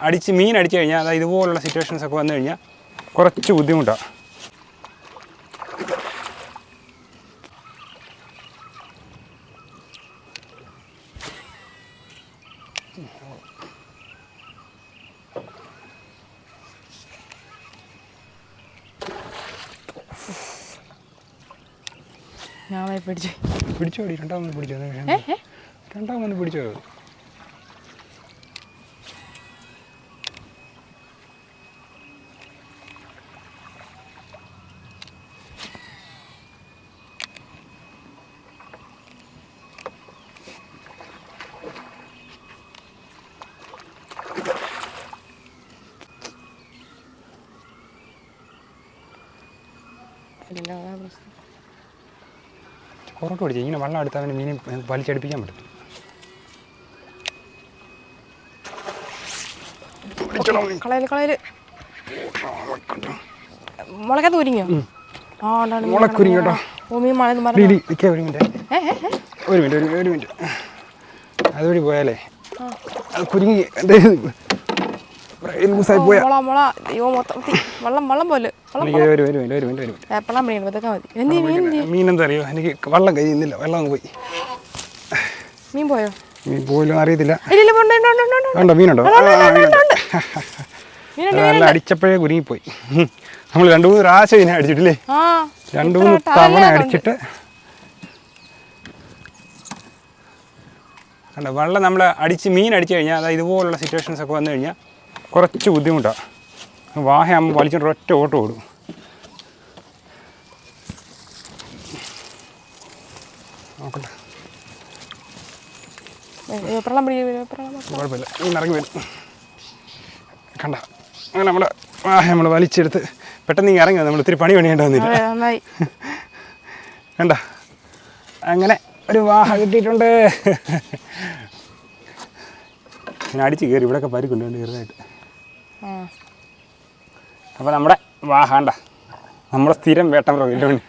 അടിച്ച് മീൻ അടിച്ചു കഴിഞ്ഞാൽ അതായത് ഇതുപോലുള്ള സിറ്റുവേഷൻസ് ഒക്കെ വന്നു കഴിഞ്ഞാൽ കുറച്ച് ബുദ്ധിമുട്ടാണ്. പിടിച്ചോടി രണ്ടാമത് പിടിച്ചോ, രണ്ടാമത് പിടിച്ചോ. പുറത്ത് പിടിച്ചു ഇങ്ങനെ വെള്ളം എടുത്താൽ അവന് മീനെ വലിച്ചടിപ്പിക്കാൻ പറ്റും. മുളക്കുരിങ്ങോ? മുളക്കുരിങ്ങോട്ടോ. ഒരു മിനിറ്റ് അതുവഴി പോയാലേ അത് കുരുങ്ങി മീനെന്താ അറിയോ, എനിക്ക് വെള്ളം കഴിയുന്നില്ല, വെള്ളം അങ്ങ് പോയി. മീൻ പോയോ? മീൻ പോലും അറിയത്തില്ല. വേണ്ടോ മീനുണ്ടോ? നല്ല അടിച്ചപ്പോഴേ കുരുങ്ങിപ്പോയി. നമ്മൾ 2-3 പ്രാവശ്യം ഇതിനെ അടിച്ചിട്ടില്ലേ, 2-3 തവണ അടിച്ചിട്ട് കണ്ടോ. വെള്ളം നമ്മൾ മീൻ അടിച്ചു കഴിഞ്ഞാൽ അതായത് ഇതുപോലുള്ള സിറ്റുവേഷൻസ് ഒക്കെ വന്നു കഴിഞ്ഞാൽ കുറച്ച് ബുദ്ധിമുട്ടാണ്. വാഹയാകുമ്പോൾ വലിച്ചിട്ട് ഒറ്റ ഓട്ടം ഓടും. നോക്കട്ടെ, കുഴപ്പമില്ല, മീൻ ഇറങ്ങി വരും. കണ്ട അങ്ങനെ നമ്മൾ വലിച്ചെടുത്ത് പെട്ടെന്ന് ഇറങ്ങി നമ്മൾ ഒത്തിരി പണി പണിയേണ്ടി വന്നില്ല. കണ്ട അങ്ങനെ ഒരു വാഹ കിട്ടിയിട്ടുണ്ട്. ഞാൻ അടിച്ച് കയറി, ഇവിടെയൊക്കെ പരിക്കുണ്ട് ചെറുതായിട്ട്. അപ്പോൾ നമ്മുടെ വാഹ കണ്ട നമ്മുടെ സ്ഥിരം വേട്ടമൃഗം ഇല്ലോണ്ട്.